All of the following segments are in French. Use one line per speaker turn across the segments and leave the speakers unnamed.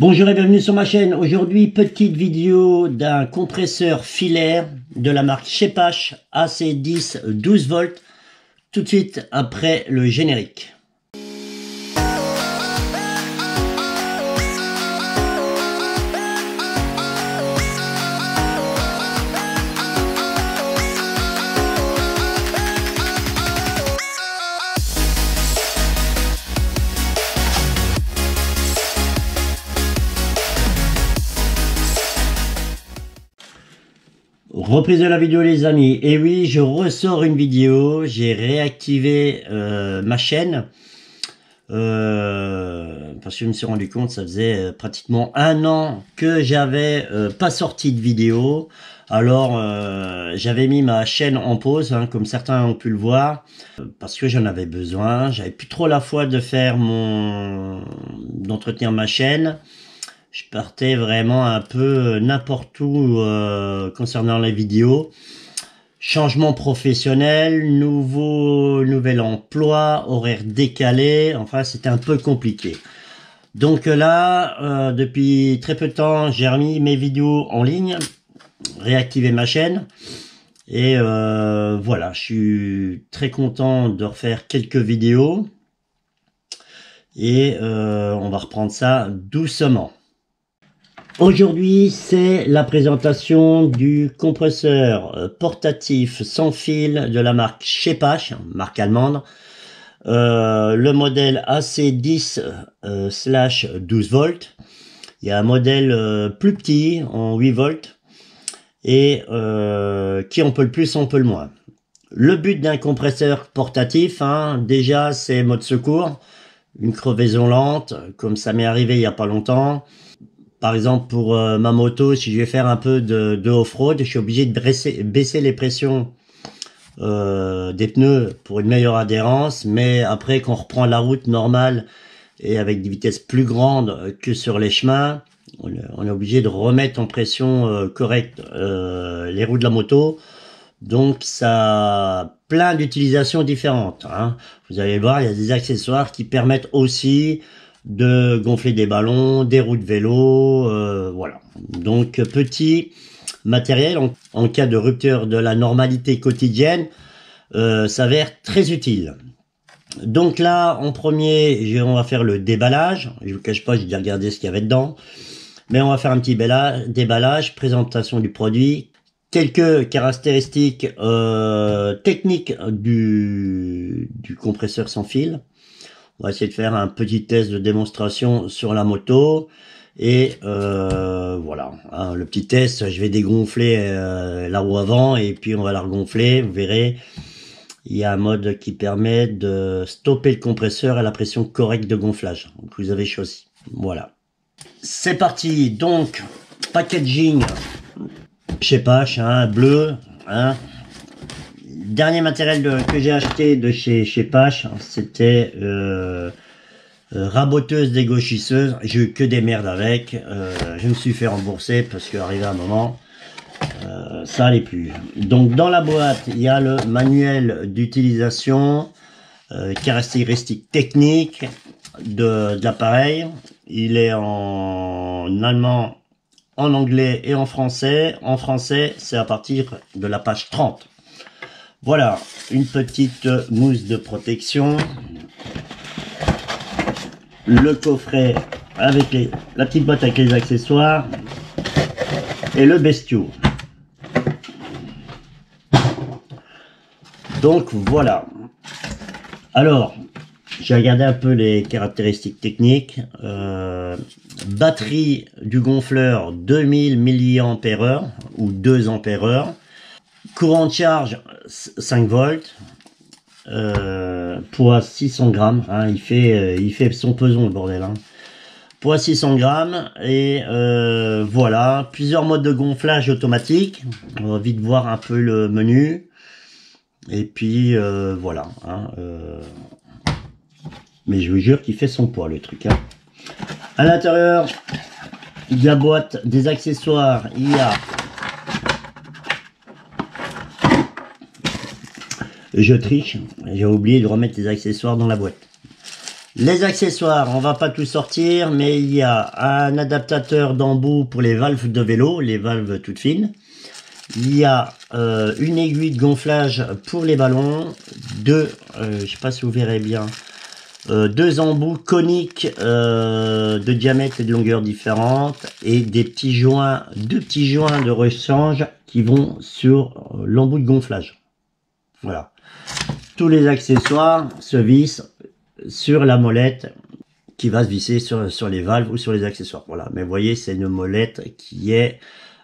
Bonjour et bienvenue sur ma chaîne. Aujourd'hui, petite vidéo d'un compresseur filaire de la marque Chepash AC10 12 volts. Tout de suite après le générique. Reprise de la vidéo les amis, et oui je ressors une vidéo, j'ai réactivé ma chaîne parce que je me suis rendu compte ça faisait pratiquement un an que j'avais pas sorti de vidéo. Alors j'avais mis ma chaîne en pause comme certains ont pu le voir parce que j'en avais besoin, j'avais plus trop la foi de faire d'entretenir ma chaîne. Je partais vraiment un peu n'importe où concernant les vidéos. Changement professionnel, nouvel emploi, horaire décalé, enfin c'était un peu compliqué. Donc là, depuis très peu de temps, j'ai remis mes vidéos en ligne, réactivé ma chaîne. Et voilà, je suis très content de refaire quelques vidéos. Et on va reprendre ça doucement. Aujourd'hui, c'est la présentation du compresseur portatif sans fil de la marque Chepash, marque allemande. Le modèle AC10/12 volts. Il y a un modèle plus petit en 8 volts et qui en peut le plus, en peut le moins. Le but d'un compresseur portatif, déjà c'est mode secours, une crevaison lente, comme ça m'est arrivé il y a pas longtemps. Par exemple, pour ma moto, si je vais faire un peu de off-road, je suis obligé de baisser les pressions des pneus pour une meilleure adhérence. Mais après, quand on reprend la route normale et avec des vitesses plus grandes que sur les chemins, on est obligé de remettre en pression correcte les roues de la moto. Donc, ça a plein d'utilisations différentes. Vous allez voir, il y a des accessoires qui permettent aussi de gonfler des ballons, des roues de vélo, voilà. Donc petit matériel en cas de rupture de la normalité quotidienne s'avère très utile. Donc là, en premier, on va faire le déballage. Je vous cache pas, j'ai déjà regardé ce qu'il y avait dedans, mais on va faire un petit déballage, présentation du produit, quelques caractéristiques techniques du compresseur sans fil. On va essayer de faire un petit test de démonstration sur la moto. Et voilà, le petit test, je vais dégonfler la roue avant et puis on va la regonfler. Vous verrez, il y a un mode qui permet de stopper le compresseur à la pression correcte de gonflage. Donc vous avez choisi. Voilà. C'est parti. Donc, packaging Chepash, bleu. Dernier matériel que j'ai acheté de chez Chepash, c'était raboteuse dégauchisseuse. J'ai eu que des merdes avec. Je me suis fait rembourser parce qu'arrivé à un moment, ça allait plus. Donc dans la boîte, il y a le manuel d'utilisation, caractéristiques techniques de l'appareil. Il est en allemand, en anglais et en français. En français, c'est à partir de la page 30. Voilà, une petite mousse de protection, le coffret avec la petite boîte avec les accessoires et le bestiau. Donc voilà. Alors, j'ai regardé un peu les caractéristiques techniques. Batterie du gonfleur 2000 mAh ou 2 ampères-heure. Courant de charge 5 volts, poids 600 grammes, il fait son peson le bordel, poids 600 grammes, et voilà, plusieurs modes de gonflage automatique. On va vite voir un peu le menu, et puis voilà, mais je vous jure qu'il fait son poids le truc. À l'intérieur de la boîte des accessoires, il y a Je triche, j'ai oublié de remettre les accessoires dans la boîte. Les accessoires, on va pas tout sortir, mais il y a un adaptateur d'embout pour les valves de vélo, les valves toutes fines. Il y a une aiguille de gonflage pour les ballons, je sais pas si vous verrez bien, deux embouts coniques de diamètre et de longueur différentes et des petits joints, deux petits joints de rechange qui vont sur l'embout de gonflage. Voilà. Tous les accessoires se vissent sur la molette qui va se visser sur les valves ou sur les accessoires. Voilà. Mais vous voyez, c'est une molette qui est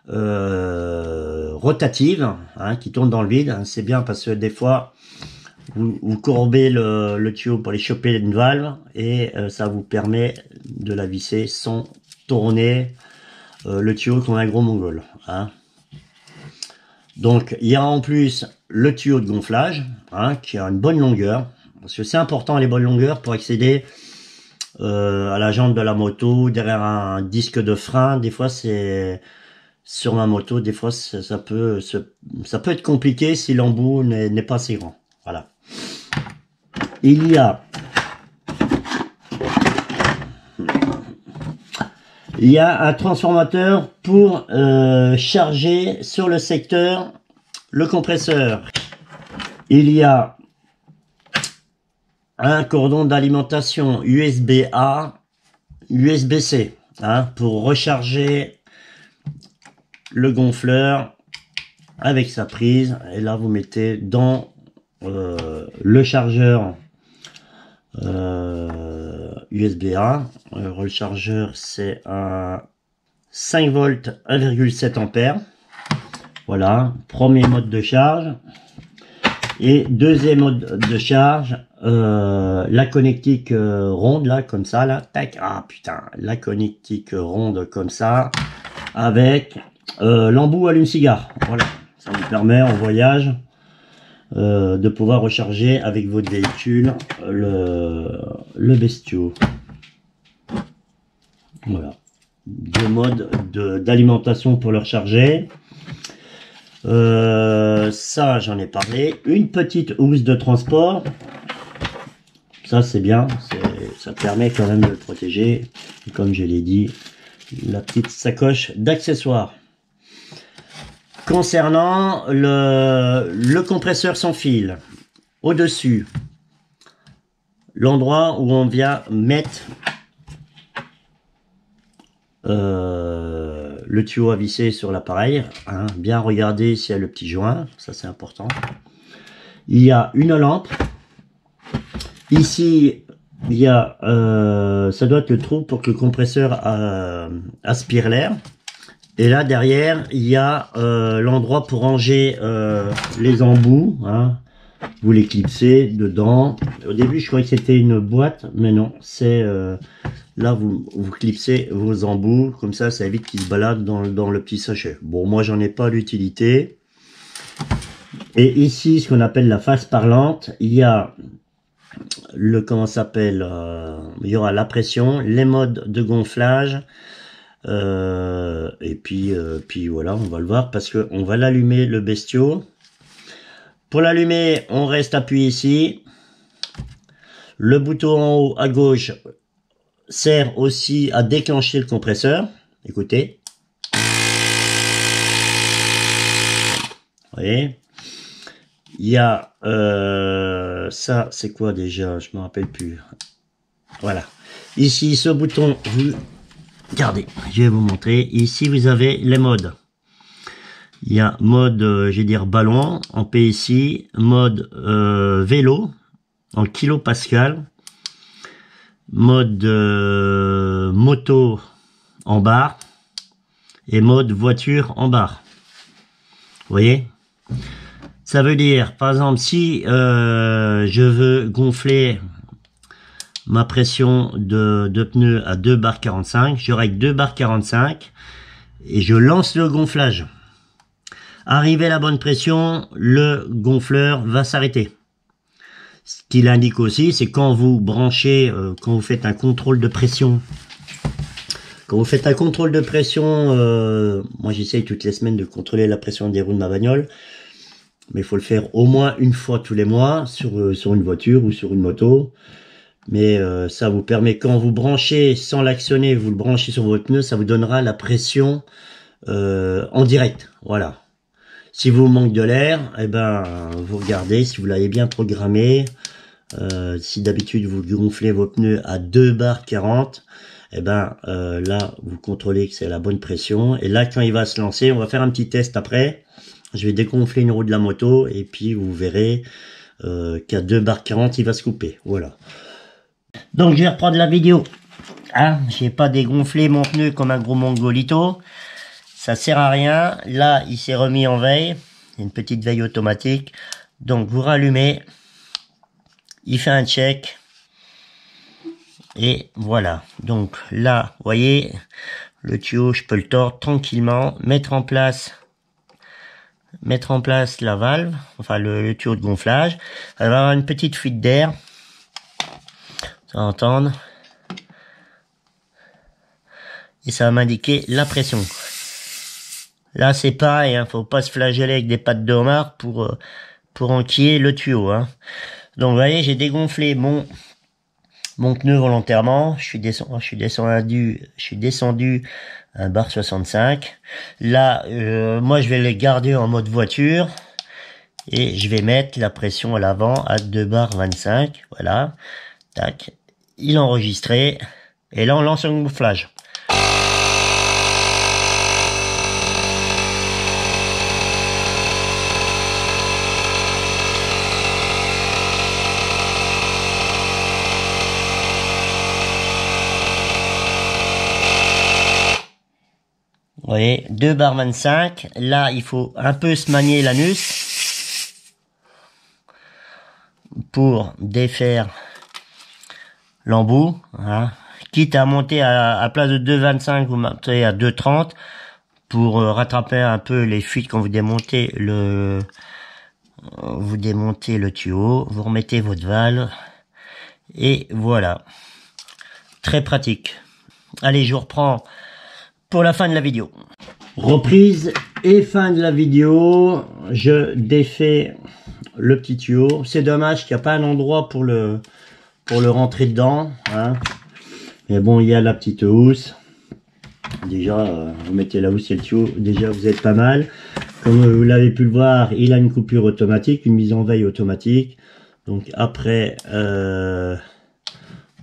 rotative, hein, qui tourne dans le vide. C'est bien parce que des fois, vous courbez le tuyau pour aller choper une valve et ça vous permet de la visser sans tourner le tuyau comme un gros mongol. Hein. Donc, il y a en plus le tuyau de gonflage, hein, qui a une bonne longueur. Parce que c'est important les bonnes longueurs pour accéder à la jante de la moto, derrière un disque de frein. Des fois, c'est sur ma moto, des fois, ça peut être compliqué si l'embout n'est pas assez grand. Voilà. Il y a un transformateur pour charger sur le secteur le compresseur. Il y a un cordon d'alimentation USB-A, USB-C, hein, pour recharger le gonfleur avec sa prise. Et là, vous mettez dans le chargeur USB-A. Le chargeur, c'est un 5 volts 1,7 ampères. Voilà, premier mode de charge. Et deuxième mode de charge, la connectique ronde, là, comme ça, là, tac, ah putain, la connectique ronde comme ça, avec l'embout allume-cigare. Voilà, ça vous permet en voyage de pouvoir recharger avec votre véhicule le bestiau. Voilà, deux modes d'alimentation pour le recharger. Ça j'en ai parlé. Une petite housse de transport, ça c'est bien, ça permet quand même de le protéger. Et comme je l'ai dit, la petite sacoche d'accessoires. Concernant le compresseur sans fil, au dessus, l'endroit où on vient mettre le tuyau à visser sur l'appareil, hein, bien regarder s'il y a le petit joint, ça c'est important. Il y a une lampe. Ici, il y a, ça doit être le trou pour que le compresseur aspire l'air. Et là derrière, il y a l'endroit pour ranger les embouts. Hein. Vous les clipsez dedans. Au début, je croyais que c'était une boîte, mais non, c'est là vous clipsez vos embouts, comme ça évite qu'ils se baladent dans le petit sachet. Bon, moi j'en ai pas d'utilité. Et ici, ce qu'on appelle la face parlante, il y a le, comment s'appelle, il y aura la pression, les modes de gonflage, et puis voilà, on va le voir parce que on va l'allumer le bestiau. Pour l'allumer, on reste appuyé ici. Le bouton en haut à gauche sert aussi à déclencher le compresseur. Écoutez. Vous voyez. Il y a ça, c'est quoi déjà? Je me rappelle plus. Voilà. Ici, ce bouton, vous regardez, je vais vous montrer. Ici, vous avez les modes. Il y a mode, je vais dire ballon en PSI, mode vélo en kilopascal, mode moto en bar et mode voiture en bar. Vous voyez? Ça veut dire, par exemple, si je veux gonfler ma pression de pneu à 2 bar 45, je règle 2 bar 45 et je lance le gonflage. Arrivé à la bonne pression, le gonfleur va s'arrêter. Ce qu'il indique aussi, c'est quand vous branchez, quand vous faites un contrôle de pression. Quand vous faites un contrôle de pression, moi j'essaye toutes les semaines de contrôler la pression des roues de ma bagnole. Mais il faut le faire au moins une fois tous les mois sur une voiture ou sur une moto. Mais ça vous permet, quand vous branchez sans l'actionner, vous le branchez sur votre pneu, ça vous donnera la pression en direct. Voilà. Si vous manque de l'air, eh ben vous regardez si vous l'avez bien programmé. Si d'habitude vous gonflez vos pneus à 2 bar 40, eh ben là vous contrôlez que c'est la bonne pression. Et là quand il va se lancer, on va faire un petit test après. Je vais dégonfler une roue de la moto et puis vous verrez qu'à 2 bar 40 il va se couper. Voilà. Donc je vais reprendre la vidéo. Hein, j'ai pas dégonflé mon pneu comme un gros mongolito. Ça sert à rien. Là, il s'est remis en veille. Une petite veille automatique. Donc vous rallumez. Il fait un check. Et voilà. Donc là, vous voyez, le tuyau, je peux le tordre tranquillement. Mettre en place la valve. Enfin, le tuyau de gonflage. Elle va avoir une petite fuite d'air. Vous allez entendre. Et ça va m'indiquer la pression. Là, c'est pareil, hein, faut pas se flageller avec des pattes de homard pour enquiller le tuyau. Hein. Donc, vous voyez, j'ai dégonflé mon pneu volontairement. Je suis descendu à bar 65. Là, moi, je vais le garder en mode voiture et je vais mettre la pression à l'avant à 2 bar 25. Voilà, tac. Il est enregistré et là, on lance un gonflage. Vous voyez, 2 bar 25. Là, il faut un peu se manier l'anus pour défaire l'embout. Hein. Quitte à monter à place de 2,25, vous montez à 2,30 pour rattraper un peu les fuites quand vous démontez le tuyau. Vous remettez votre valve et voilà. Très pratique. Allez, je vous reprends pour la fin de la vidéo. Reprise et fin de la vidéo. Je défais le petit tuyau. C'est dommage qu'il n'y a pas un endroit pour le rentrer dedans. Hein. Mais bon, il y a la petite housse. Déjà, vous mettez la housse et le tuyau. Déjà, vous êtes pas mal. Comme vous l'avez pu le voir, il a une coupure automatique, une mise en veille automatique. Donc après,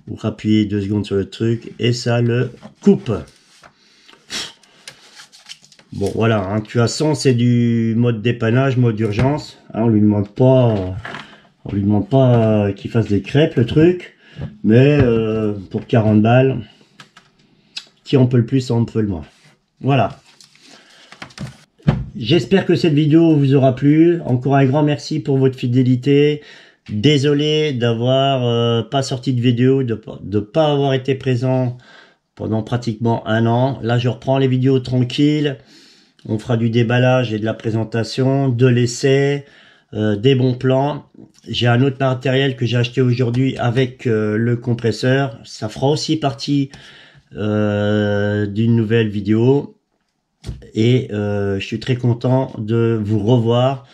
vous rappuyez 2 secondes sur le truc et ça le coupe. Bon voilà, hein, de toute façon c'est du mode dépannage, mode urgence. Hein, on lui demande pas qu'il fasse des crêpes le truc, mais pour 40 balles, qui en peut le plus, en peut le moins. Voilà. J'espère que cette vidéo vous aura plu. Encore un grand merci pour votre fidélité. Désolé d'avoir pas sorti de vidéo, de pas avoir été présent pendant pratiquement 1 an. Là je reprends les vidéos tranquilles. On fera du déballage et de la présentation, de l'essai, des bons plans. J'ai un autre matériel que j'ai acheté aujourd'hui avec le compresseur. Ça fera aussi partie d'une nouvelle vidéo. Et je suis très content de vous revoir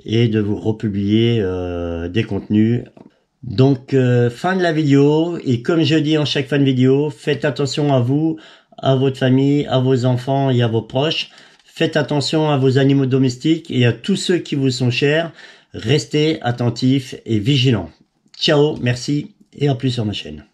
et de vous republier des contenus. Donc fin de la vidéo. Et comme je dis en chaque fin de vidéo, faites attention à vous, à votre famille, à vos enfants et à vos proches. Faites attention à vos animaux domestiques et à tous ceux qui vous sont chers. Restez attentifs et vigilants. Ciao, merci et à plus sur ma chaîne.